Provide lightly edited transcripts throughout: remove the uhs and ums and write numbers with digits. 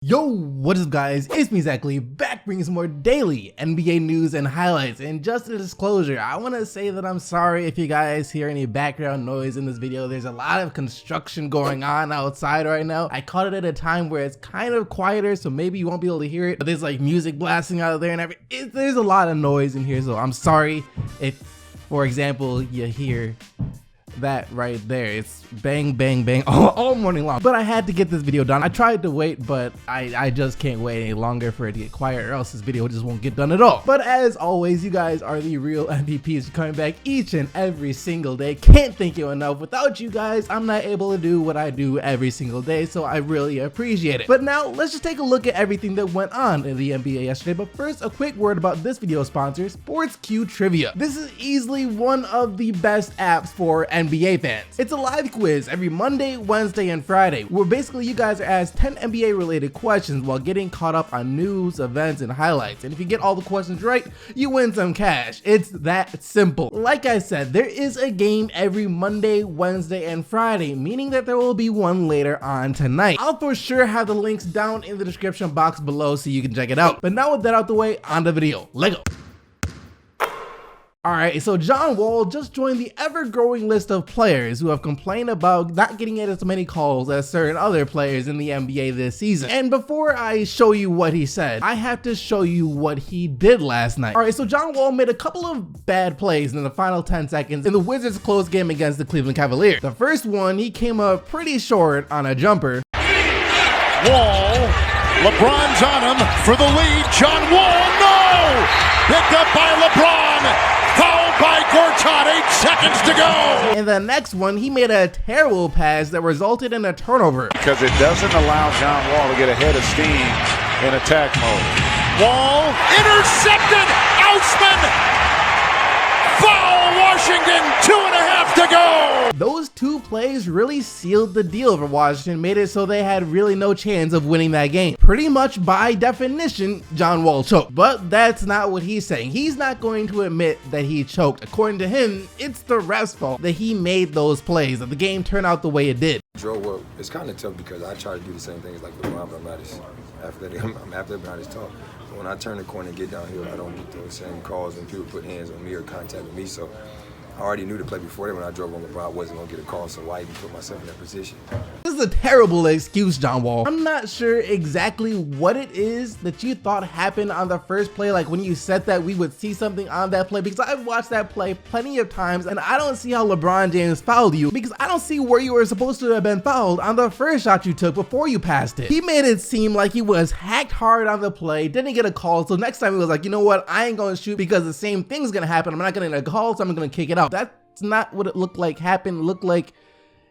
Yo, what is up guys, it's me exactly back bringing some more daily NBA news and highlights. And just a disclosure, I want to say that I'm sorry if you guys hear any background noise in this video. There's a lot of construction going on outside right now. I caught it at a time where it's kind of quieter, so maybe you won't be able to hear it, but there's like music blasting out there and everything. There's a lot of noise in here, so I'm sorry if, for example, you hear that right there. It's bang bang bang all morning long, but I had to get this video done. I tried to wait, but I just can't wait any longer for it to get quiet, or else this video just won't get done at all. But as always, you guys are the real MVPs coming back each and every single day. Can't thank you enough. Without you guys, I'm not able to do what I do every single day, so I really appreciate it. But now let's just take a look at everything that went on in the NBA yesterday. But first, a quick word about this video sponsor, SportsQ Trivia. This is easily one of the best apps for NBA fans. It's a live quiz every Monday, Wednesday, and Friday, where basically you guys are asked 10 NBA related questions while getting caught up on news, events, and highlights. And if you get all the questions right, you win some cash. It's that simple. Like I said, there is a game every Monday, Wednesday, and Friday, meaning that there will be one later on tonight. I'll for sure have the links down in the description box below so you can check it out. But now with that out the way, on the video. Let's go. Alright, so John Wall just joined the ever-growing list of players who have complained about not getting as many calls as certain other players in the NBA this season. And before I show you what he said, I have to show you what he did last night. Alright, so John Wall made a couple of bad plays in the final 10 seconds in the Wizards' close game against the Cleveland Cavaliers. The first one, he came up pretty short on a jumper. Wall, LeBron's on him for the lead. John Wall, no! Picked up by LeBron. Fouled by Gortat, 8 seconds to go. In the next one, he made a terrible pass that resulted in a turnover. Because it doesn't allow John Wall to get ahead of steam in attack mode. Wall intercepted. Outsman. Foul Washington, 2.5 to go. Those two plays really sealed the deal for Washington, made it so they had really no chance of winning that game. Pretty much by definition, John Wall choked. But that's not what he's saying. He's not going to admit that he choked. According to him, it's the ref's fault that he made those plays, that the game turned out the way it did. Well, it's kind of tough because I try to do the same things like LeBron, but I'm not as athletic. I'm athletic, but not as tall. But when I turn the corner and get downhill, I don't get those same calls when people put hands on me or contact with me. So I already knew the play before that when I drove on LeBron, I wasn't going to get a call, so why even put myself in that position? This is a terrible excuse, John Wall. I'm not sure exactly what it is that you thought happened on the first play, like when you said that we would see something on that play, because I've watched that play plenty of times and I don't see how LeBron James fouled you, because I don't see where you were supposed to have been fouled on the first shot you took before you passed it. He made it seem like he was hacked hard on the play, didn't get a call, so next time he was like, you know what, I ain't going to shoot because the same thing's going to happen. I'm not going to get a call, so I'm going to kick it out. That's not what it looked like happened. It looked like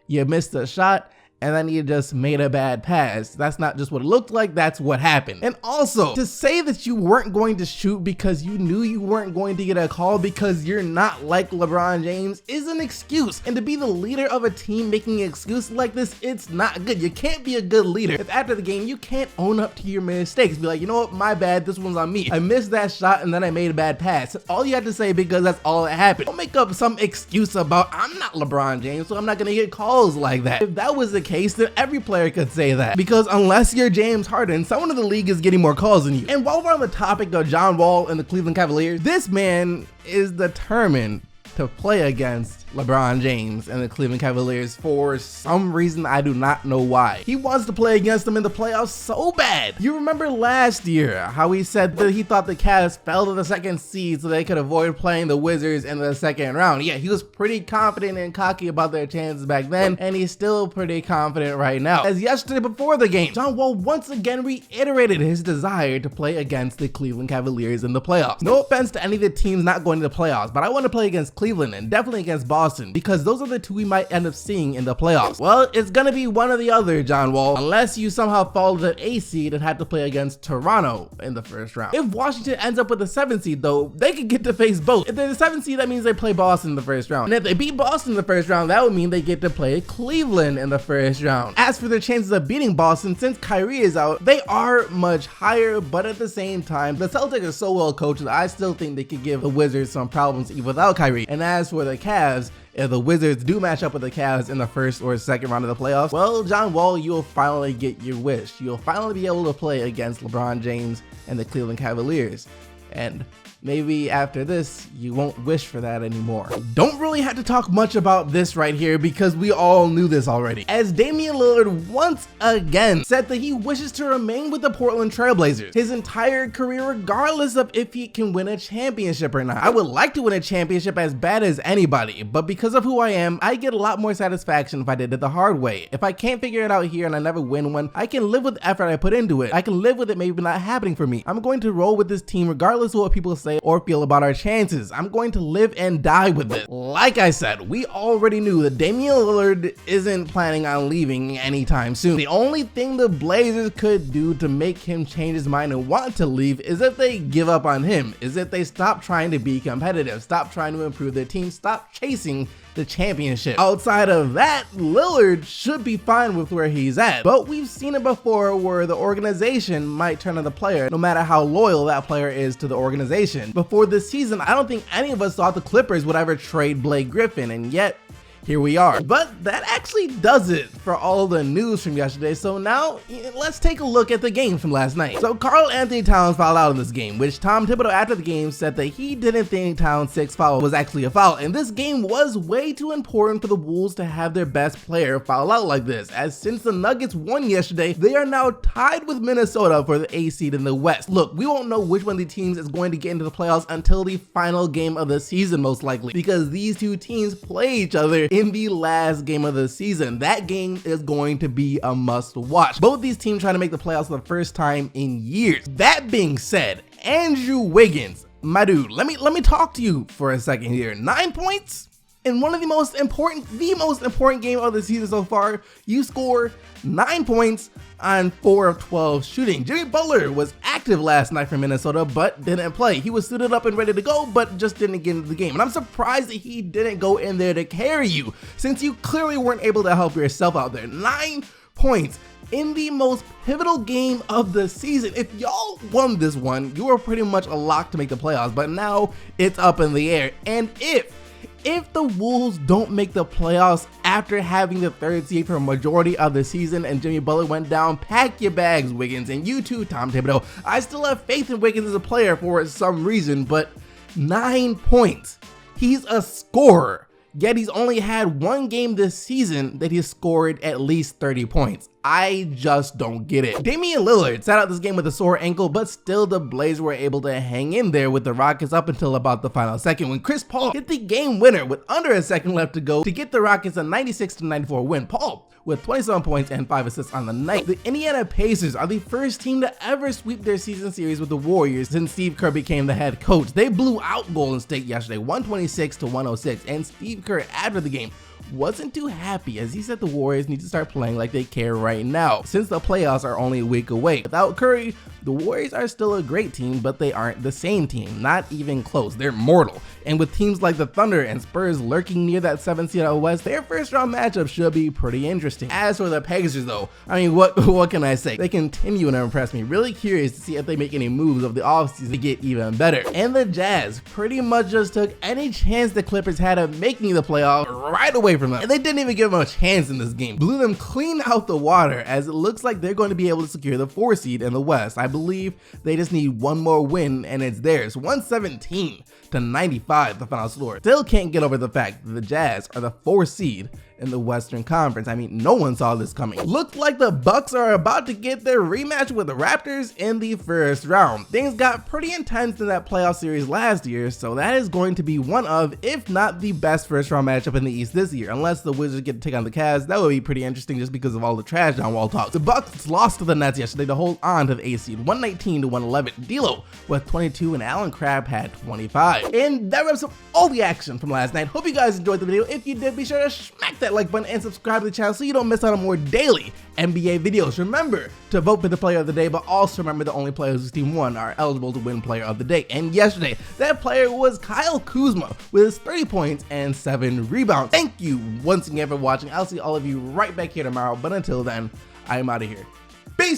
you missed a shot and then you just made a bad pass. That's not just what it looked like, that's what happened. And also, to say that you weren't going to shoot because you knew you weren't going to get a call because you're not like LeBron James is an excuse. And to be the leader of a team making excuses like this, it's not good. You can't be a good leader if after the game you can't own up to your mistakes. Be like, you know what, my bad, this one's on me. I missed that shot and then I made a bad pass. That's all you have to say because that's all that happened. Don't make up some excuse about I'm not LeBron James, so I'm not gonna get calls like that. If that was the case, then every player could say that, because unless you're James Harden, someone in the league is getting more calls than you. And while we're on the topic of John Wall and the Cleveland Cavaliers, this man is determined to play against LeBron James and the Cleveland Cavaliers for some reason. I do not know why. He wants to play against them in the playoffs so bad. You remember last year how he said that he thought the Cavs fell to the second seed so they could avoid playing the Wizards in the second round. Yeah, he was pretty confident and cocky about their chances back then, and he's still pretty confident right now. As yesterday before the game, John Wall once again reiterated his desire to play against the Cleveland Cavaliers in the playoffs. No offense to any of the teams not going to the playoffs, but I want to play against Cleveland and definitely against Boston, because those are the two we might end up seeing in the playoffs. Well, it's gonna be one or the other, John Wall, unless you somehow fall to the 8th seed and have to play against Toronto in the first round. If Washington ends up with the 7th seed though, they could get to face both. If they're the 7th seed, that means they play Boston in the first round. And if they beat Boston in the first round, that would mean they get to play Cleveland in the first round. As for their chances of beating Boston, since Kyrie is out, they are much higher, but at the same time, the Celtics are so well coached that I still think they could give the Wizards some problems even without Kyrie. And as for the Cavs, if the Wizards do match up with the Cavs in the first or second round of the playoffs, well, John Wall, you'll finally get your wish. You'll finally be able to play against LeBron James and the Cleveland Cavaliers. And maybe after this, you won't wish for that anymore. Don't really have to talk much about this right here because we all knew this already. As Damian Lillard once again said that he wishes to remain with the Portland Trail Blazers his entire career, regardless of if he can win a championship or not. I would like to win a championship as bad as anybody, but because of who I am, I get a lot more satisfaction if I did it the hard way. If I can't figure it out here and I never win one, I can live with the effort I put into it. I can live with it maybe not happening for me. I'm going to roll with this team regardless of what people say or feel about our chances. I'm going to live and die with it. Like I said, we already knew that Damian Lillard isn't planning on leaving anytime soon. The only thing the Blazers could do to make him change his mind and want to leave is if they give up on him, is if they stop trying to be competitive, stop trying to improve their team, stop chasing the championship. Outside of that, Lillard should be fine with where he's at, but we've seen it before where the organization might turn on the player no matter how loyal that player is to the organization. Before this season, I don't think any of us thought the Clippers would ever trade Blake Griffin, and yet here we are. But that actually does it for all the news from yesterday. So now let's take a look at the game from last night. So Karl Anthony Towns fouled out in this game, which Tom Thibodeau after the game said that he didn't think Towns' 6th foul was actually a foul. And this game was way too important for the Wolves to have their best player foul out like this, as since the Nuggets won yesterday, they are now tied with Minnesota for the 8th seed in the West. Look, we won't know which one of the teams is going to get into the playoffs until the final game of the season, most likely, because these two teams play each other in the last game of the season. That game is going to be a must watch. Both these teams trying to make the playoffs for the first time in years. That being said, Andrew Wiggins, my dude, let me talk to you for a second here. 9 points in one of the most important game of the season so far. You score 9 points on 4 of 12 shooting. Jimmy Butler was active last night for Minnesota, but didn't play. He was suited up and ready to go, but just didn't get into the game. And I'm surprised that he didn't go in there to carry you, since you clearly weren't able to help yourself out there. 9 points in the most pivotal game of the season. If y'all won this one, you were pretty much a lock to make the playoffs, but now it's up in the air. And if the Wolves don't make the playoffs after having the 3rd seed for a majority of the season and Jimmy Butler went down, pack your bags, Wiggins, and you too, Tom Thibodeau. I still have faith in Wiggins as a player for some reason, but 9 points. He's a scorer. Yet he's only had one game this season that he scored at least 30 points. I just don't get it. Damian Lillard sat out this game with a sore ankle, but still the Blazers were able to hang in there with the Rockets up until about the final second when Chris Paul hit the game winner with under a second left to go to get the Rockets a 96-94 win. Paul with 27 points and 5 assists on the night. The Indiana Pacers are the first team to ever sweep their season series with the Warriors since Steve Kerr became the head coach. They blew out Golden State yesterday, 126-106, and Steve Kerr after the game wasn't too happy as he said the Warriors need to start playing like they care right now, since the playoffs are only a week away. Without Curry, the Warriors are still a great team, but they aren't the same team, not even close. They're mortal. And with teams like the Thunder and Spurs lurking near that 7th seed out west, their first round matchup should be pretty interesting. As for the Pacers though, I mean, what can I say? They continue to impress me. Really curious to see if they make any moves of the offseason to get even better. And the Jazz pretty much just took any chance the Clippers had of making the playoffs right away from them. And they didn't even give them a chance in this game. Blew them clean out the water, as it looks like they're going to be able to secure the 4th seed in the West. I believe they just need one more win and it's theirs. 117-95 the final score. Still can't get over the fact that the Jazz are the 4th seed in the Western Conference. I mean, no one saw this coming. Looks like the Bucks are about to get their rematch with the Raptors in the first round. Things got pretty intense in that playoff series last year, so that is going to be one of, if not the best first round matchup in the East this year. Unless the Wizards get to take on the Cavs, that would be pretty interesting just because of all the trash John Wall talk. The Bucks lost to the Nets yesterday to hold on to the 8th seed, 119-111. D'Lo with 22 and Allen Crabbe had 25. And that wraps up all the action from last night. Hope you guys enjoyed the video. If you did, be sure to smack that like button and subscribe to the channel so you don't miss out on more daily NBA videos. Remember to vote for the player of the day, but also remember the only players whose team won are eligible to win player of the day. And yesterday, that player was Kyle Kuzma with his 30 points and 7 rebounds. Thank you once again for watching. I'll see all of you right back here tomorrow, but until then, I'm out of here.